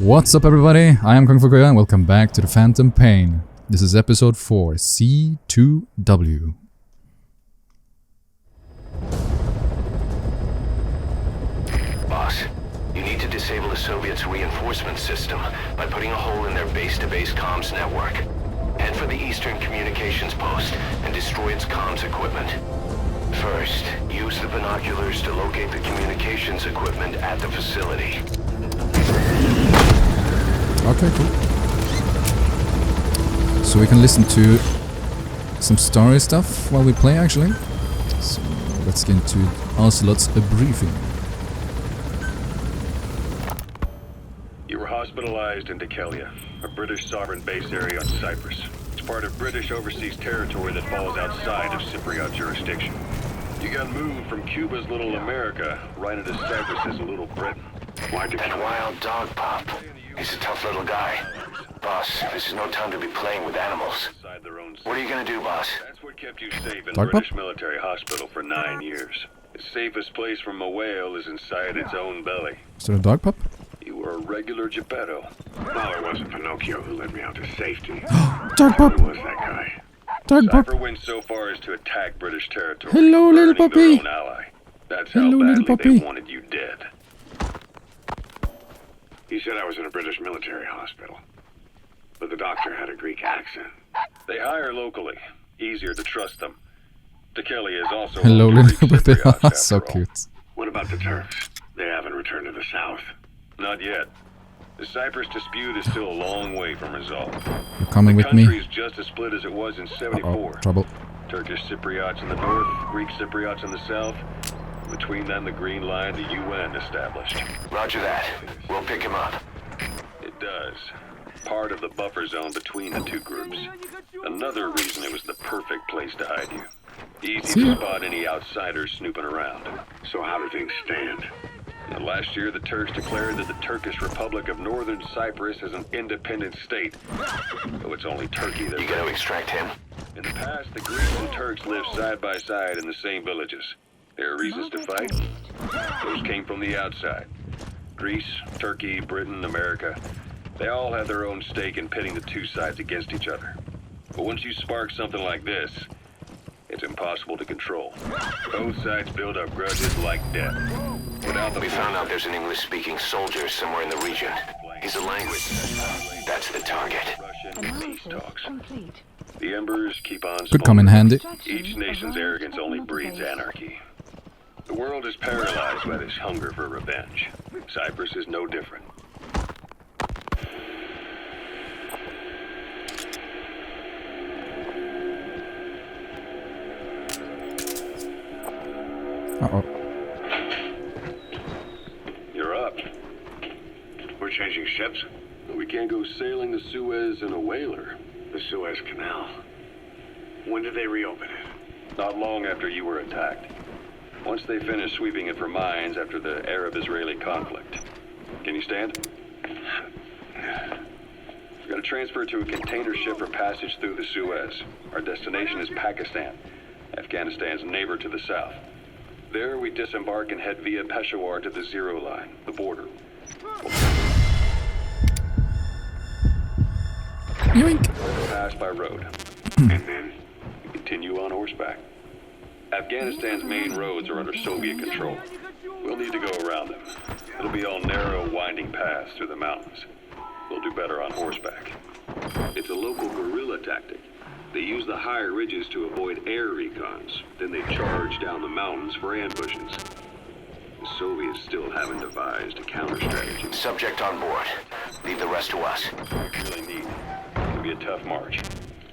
What's up everybody, I am KungFuKuya and welcome back to the Phantom Pain. This is episode 4, C2W. Boss, you need to disable the Soviets' reinforcement system by putting a hole in their base-to-base comms network. Head for the Eastern Communications Post and destroy its comms equipment. First, use the binoculars to locate the communications equipment at the facility. Okay, cool. So we can listen to some story stuff while we play, actually. So let's get into Ocelot's briefing. You were hospitalized in Doggos, a British sovereign base area on Cyprus. It's part of British overseas territory that falls outside of Cypriot jurisdiction. You got moved from Cuba's Little America right into Cyprus's Little Britain. Why'd you That wild dog pup. He's a tough little guy. Boss, this is no time to be playing with animals. What are you gonna do, boss? That's what kept you safe in Dog British pup? military hospital for 9 years. The safest place from a whale is inside its own belly. Is there a dog pup? You were a regular Geppetto. No, it wasn't Pinocchio who led me out to safety. Dog pup! Who was that guy? Dog pup! Cypher went so far as to attack British territory. Hello, little burning puppy. their own ally. That's Hello, how little badly puppy. they wanted you dead. He said I was in a British military hospital. But the doctor had a Greek accent. They hire locally. Easier to trust them. Kelly is also Hello, home to little Greek puppy. Cypriots, after So all. cute. What about the Turks? They haven't returned to the south. Not yet. The Cyprus dispute is still a long way from resolve. You're coming The with me? country is just as split as it was in '74. Trouble. Turkish Cypriots in the north, Greek Cypriots in the south. Between them, the Green Line, the UN established. Roger that. We'll pick him up. It does. Part of the buffer zone between the two groups. Another reason it was the perfect place to hide you. Easy See to ya. spot any outsiders snooping around. So how do things stand? And last year, the Turks declared that the Turkish Republic of Northern Cyprus is an independent state. Though it's only Turkey that... You gonna extract him? In the past, the Greeks and Turks lived side by side in the same villages. There are reasons to fight. Those came from the outside. Greece, Turkey, Britain, America. They all have their own stake in pitting the two sides against each other. But once you spark something like this, it's impossible to control. Both sides build up grudges like death. Without the We found out there's an English-speaking soldier somewhere in the region. He's a language. That's the target. Russian peace talks. The embers keep on Could come in handy. Each nation's arrogance only breeds anarchy. The world is paralyzed by this hunger for revenge. Cyprus is no different. Uh-oh. You're up. We're changing ships? We can't go sailing the Suez in a whaler. The Suez Canal. When did they reopen it? Not long after you were attacked. Once they finished sweeping it for mines after the Arab-Israeli conflict. Can you stand? We're going to transfer to a container ship for passage through the Suez. Our destination is Pakistan, Afghanistan's neighbor to the south. There we disembark and head via Peshawar to the Zero Line, the border. Yoink! Pass by road. And then? We continue on horseback. Afghanistan's main roads are under Soviet control. We'll need to go around them. It'll be all narrow, winding paths through the mountains. We'll do better on horseback. It's a local guerrilla tactic. They use the higher ridges to avoid air recons. Then they charge down the mountains for ambushes. The Soviets still haven't devised a counter-strategy. Subject on board. Leave the rest to us. Really neat. It'll be a tough march.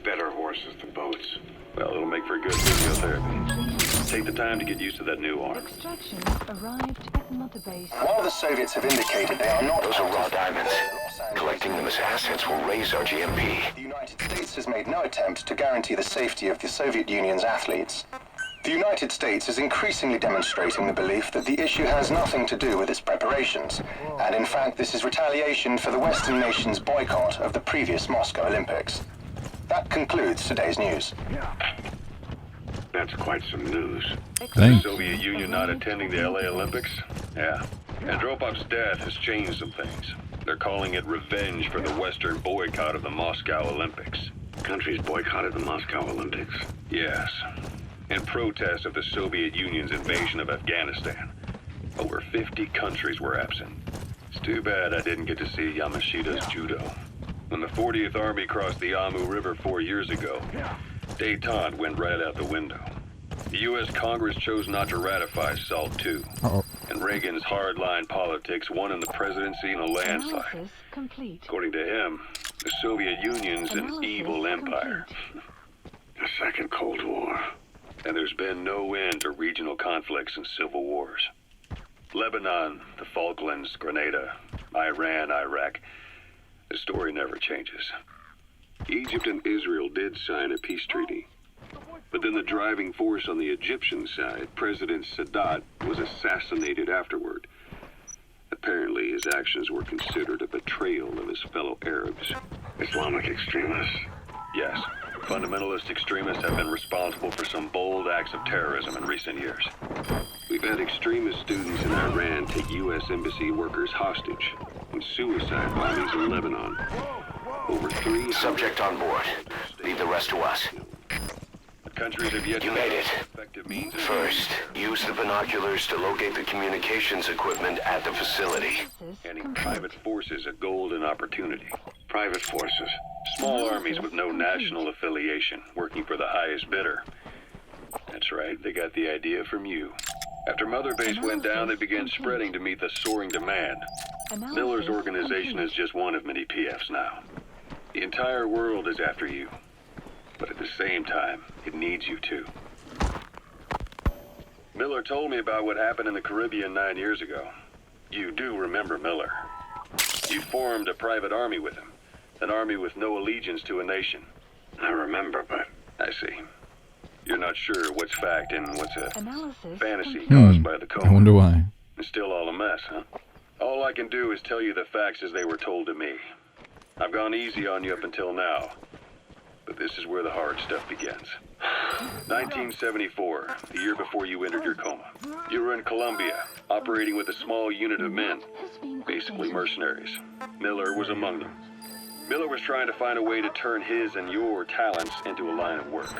Better horses than boats. Well, it'll make for good physiotherapy. Take the time to get used to that new arm. Extraction arrived at Mother Base. While the Soviets have indicated they are not... Those are raw diamonds. Collecting them as assets will raise our GMP. The United States has made no attempt to guarantee the safety of the Soviet Union's athletes. The United States is increasingly demonstrating the belief that the issue has nothing to do with its preparations, and in fact this is retaliation for the Western nations' boycott of the previous Moscow Olympics. That concludes today's news. That's quite some news. Dang. The Soviet Union not attending the LA Olympics? Yeah. Andropov's death has changed some things. They're calling it revenge for the Western boycott of the Moscow Olympics. Countries boycotted the Moscow Olympics. Yes. In protest of the Soviet Union's invasion of Afghanistan. Over 50 countries were absent. It's too bad I didn't get to see Yamashita's judo. When the 40th Army crossed the Amu River 4 years ago, détente went right out the window. The U.S. Congress chose not to ratify SALT II. Uh-oh. And Reagan's hardline politics won him the presidency in a landslide. Analysis complete. According to him, the Soviet Union's an Analysis evil empire. complete. A second Cold War. And there's been no end to regional conflicts and civil wars. Lebanon, the Falklands, Grenada, Iran, Iraq. The story never changes. Egypt and Israel did sign a peace treaty. But then the driving force on the Egyptian side, President Sadat, was assassinated afterward. Apparently, his actions were considered a betrayal of his fellow Arabs. Islamic extremists. Yes, fundamentalist extremists have been responsible for some bold acts of terrorism in recent years. We've had extremist students in Iran take U.S. embassy workers hostage, and suicide bombings in Lebanon. Over 300 Subject on board. Leave the rest to us. countries have yet You to made have it. effective means of First, use the binoculars to locate the communications equipment at the facility. handing private forces a golden opportunity. Private forces. Small armies with no national affiliation, working for the highest bidder. That's right, they got the idea from you. After Mother Base went down, they began spreading to meet the soaring demand. Miller's organization is just one of many PFs now. The entire world is after you. But at the same time, it needs you too. Miller told me about what happened in the Caribbean 9 years ago. You do remember Miller. You formed a private army with him. An army with no allegiance to a nation. I remember, but I see. You're not sure what's fact and what's a Analysis fantasy complete. caused by the I coma. wonder why. It's still all a mess, huh? All I can do is tell you the facts as they were told to me. I've gone easy on you up until now. But this is where the hard stuff begins. 1974, the year before you entered your coma. You were in Colombia, operating with a small unit of men, basically mercenaries. Miller was among them. Miller was trying to find a way to turn his and your talents into a line of work.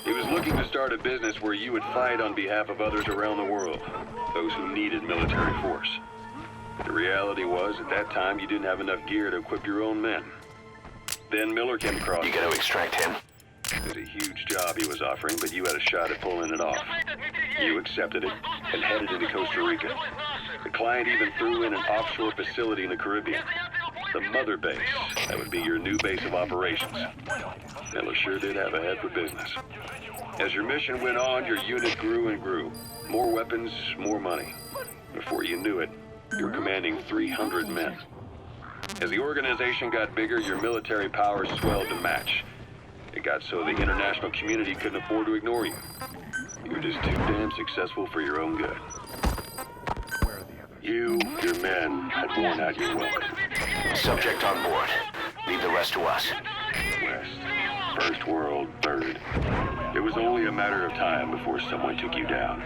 He was looking to start a business where you would fight on behalf of others around the world, those who needed military force. The reality was, at that time, you didn't have enough gear to equip your own men. Then Miller came across You gotta extract him. it was a huge job he was offering, but you had a shot at pulling it off. You accepted it and headed into Costa Rica. The client even threw in an offshore facility in the Caribbean. The Mother Base. That would be your new base of operations. Miller sure did have a head for business. As your mission went on, your unit grew and grew. More weapons, more money. Before you knew it, you were commanding 300 men. As the organization got bigger, your military powers swelled to match. It got so the international community couldn't afford to ignore you. You were just too damn successful for your own good. You, your men, had worn out your welcome. Subject on board. Leave the rest to us. West, First World, Third. It was only a matter of time before someone took you down.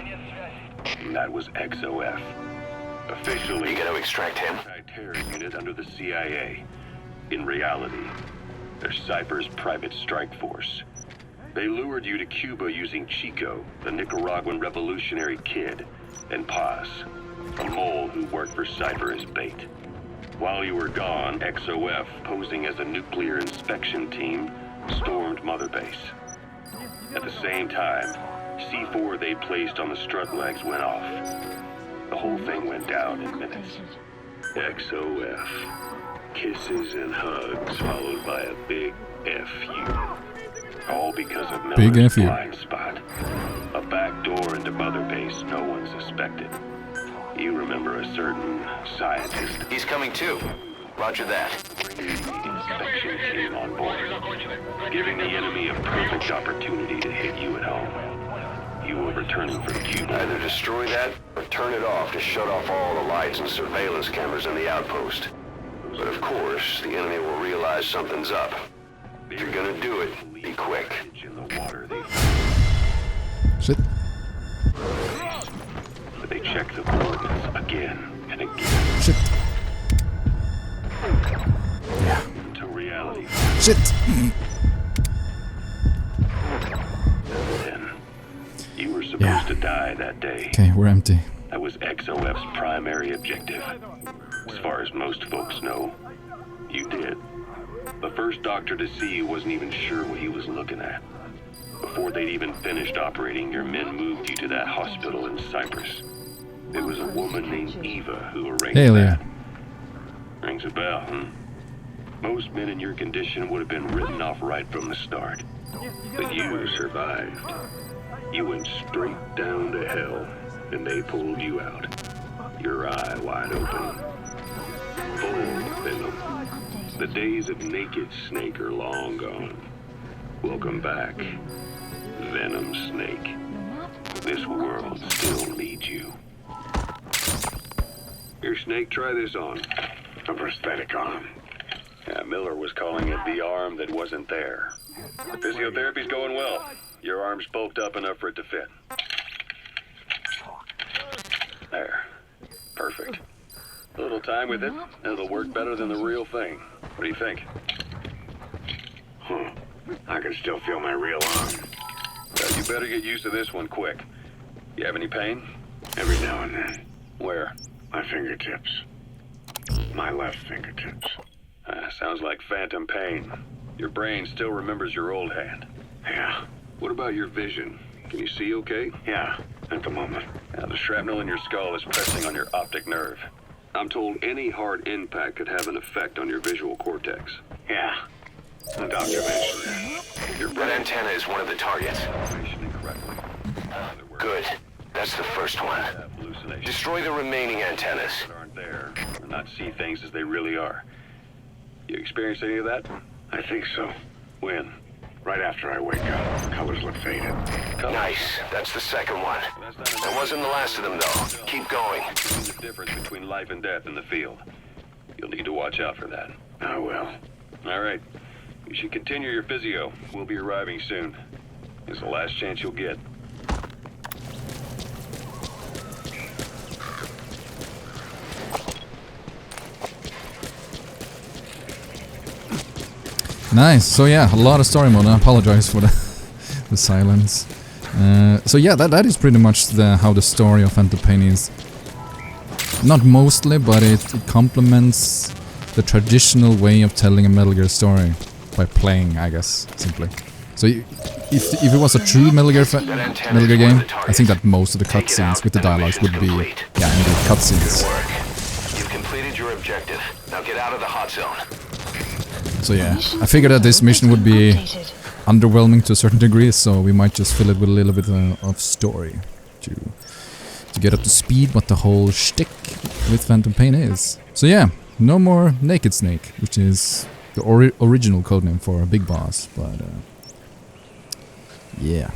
And that was XOF. Officially, You gotta extract him. anti-terror unit under the CIA. In reality, they're Cypher's private strike force. They lured you to Cuba using Chico, the Nicaraguan revolutionary kid, and Paz, a mole who worked for Cypher as bait. While you were gone, XOF, posing as a nuclear inspection team, stormed Mother Base. At the same time, C4 they placed on the strut legs went off. The whole thing went down in minutes. XOF. Kisses and hugs followed by a big F-U. All because of Big Miller's F you. blind spot. A back door into Mother Base no one suspected. You remember a certain scientist He's coming too. Roger that. bringing the inspection team on board, giving the enemy a perfect opportunity to hit you at home. You were returning from Cuba. Either destroy that or turn it off to shut off all the lights and surveillance cameras in the outpost. But of course, the enemy will realize something's up. If you're gonna do it, be quick. In the water, they Shit. checked the coordinates again and again. Shit. Shit! Then, you were supposed to die that day. Okay, we're empty. That was XOF's primary objective. As far as most folks know, you did. The first doctor to see you wasn't even sure what he was looking at. Before they'd even finished operating, your men moved you to that hospital in Cyprus. It was a woman named Eva who arranged that. Rings a bell, huh? Most men in your condition would have been written off right from the start. But you survived. You went straight down to hell, and they pulled you out. Your eye wide open. Full of venom. The days of naked Snake are long gone. Welcome back, Venom Snake. This world still needs you. Here, Snake, try this on. A prosthetic arm. Yeah, Miller was calling it the arm that wasn't there. The physiotherapy's going well. Your arm's bulked up enough for it to fit. There. Perfect. A little time with it, and it'll work better than the real thing. What do you think? I can still feel my real arm. Well, you better get used to this one quick. You have any pain? Every now and then. Where? My fingertips. My left fingertips. Sounds like phantom pain. Your brain still remembers your old hand. Yeah. What about your vision? Can you see okay? Yeah, at the moment. The shrapnel in your skull is pressing on your optic nerve. I'm told any hard impact could have an effect on your visual cortex. Yeah. The doctor mentioned that. Your That antenna is one of the targets. incorrectly. Good. That's the first one. Hallucinations Destroy the remaining antennas. that aren't there, or not see things as they really are. You experience any of that? I think so. When? Right after I wake up, colors look faded. Nice. That's the second one. That wasn't the last of them, though. Keep going. There's a difference between life and death in the field. You'll need to watch out for that. I will. All right. You should continue your physio. We'll be arriving soon. It's the last chance you'll get. Nice. So yeah, a lot of story mode. I apologize for the silence. So yeah, that is pretty much how the story of Phantom Pain is. Not mostly, but it complements the traditional way of telling a Metal Gear story by playing, I guess, simply. So if it was a true Metal Gear game, I think that most of the cutscenes with the dialogues would be indeed cutscenes. You've completed your objective. Now get out of the hot zone. So yeah, I figured that this mission would be underwhelming to a certain degree, so we might just fill it with a little bit of story to get up to speed what the whole shtick with Phantom Pain is. So yeah, no more Naked Snake, which is the original codename for a big boss, but yeah.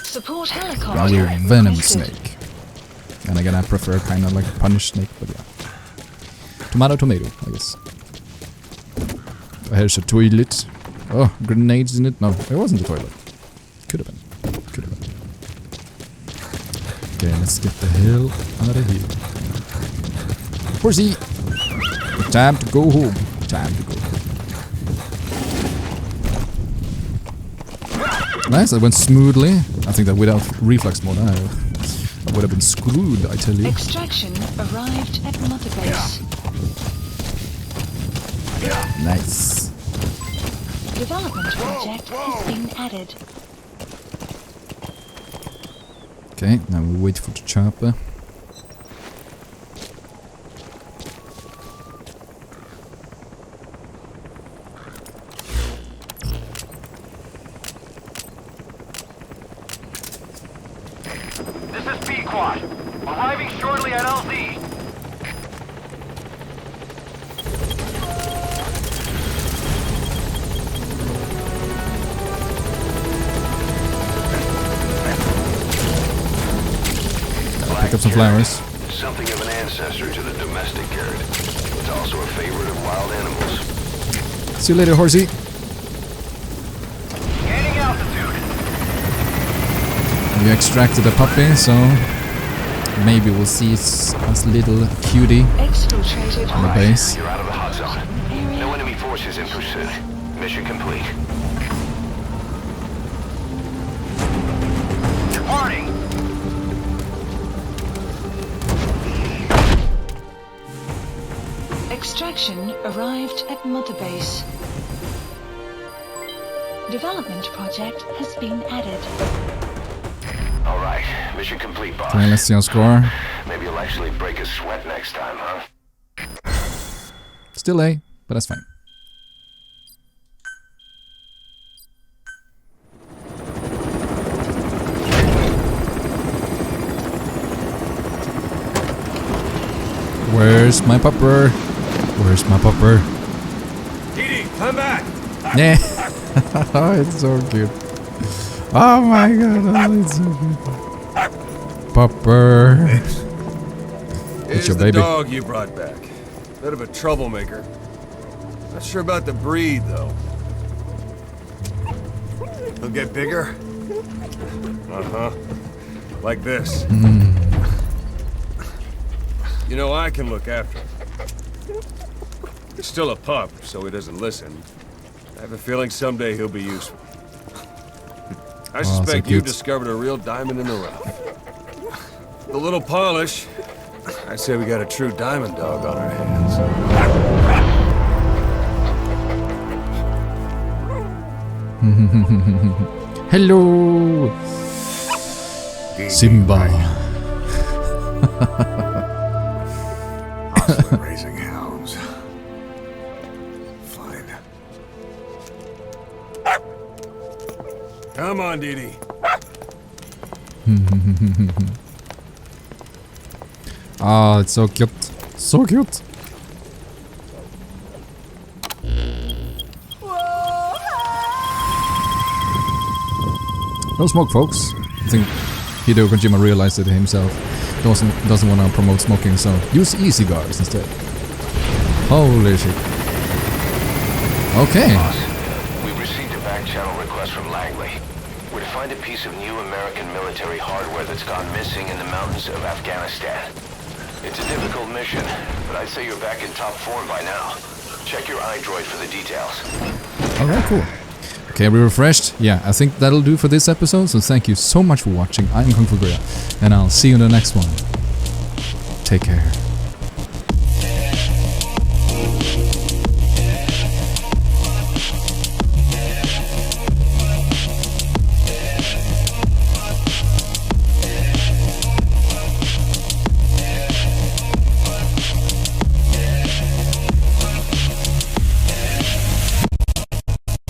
Support helicopter. Now we're Venom Snake. And again, I prefer kind of like Punish Snake, but yeah. Tomato, tomato, I guess. Here's a toilet. Oh, grenades in it? No, it wasn't a toilet. Could have been. Could have been. Okay, let's get the hell out of here. Horsey! Time to go home. Time to go home. Nice, that went smoothly. I think that without reflex mode, I would have been screwed, I tell you. Extraction arrived at Mother Base. Nice. Development project has been added. Okay, now we wait for the chopper. This is B-Quad. Arriving shortly at LZ. Pick up some flowers. Something of an ancestor to the domestic carrot. It's also a favorite of wild animals. See you later, horsey. Gaining altitude. We extracted a puppy, so maybe we'll see us little cutie Exfiltrated. on the base. You're out of the hot zone. No enemy forces in pursuit. Mission complete. Warning! Extraction arrived at Mother Base. Development project has been added. All right, mission complete, boss. Okay, let's see our score. Maybe you'll actually break a sweat next time, huh? Still A, but that's fine. Where's my pupper? Where's my pupper? Didi, come back! Yeah. Oh, it's so cute. Oh my god, oh, it's so cute. Pupper. It's your the baby. dog you brought back. Bit of a troublemaker. Not sure about the breed, though. He'll get bigger? Uh-huh. Like this. You know, I can look after him. He's still a pup, so he doesn't listen. I have a feeling someday he'll be useful. I suspect so you cute. discovered a real diamond in the rough. The little polish, I say we got a true diamond dog on our hands. Hello, Simba. Raising hounds. Fine. Come on, Didi. Oh, it's so cute. So cute. No smoke, folks. I think Hideo Kojima realized it himself. Doesn't want to promote smoking, so use e-cigars instead. Holy shit. Okay. Boss, we've received a back channel request from Langley. We're to find a piece of new American military hardware that's gone missing in the mountains of Afghanistan. It's a difficult mission, but I'd say you're back in top form by now. Check your iDroid for the details. Alright, cool. Okay, we refreshed. Yeah, I think that'll do for this episode, so thank you so much for watching. I'm KungFuKuya, and I'll see you in the next one. Take care.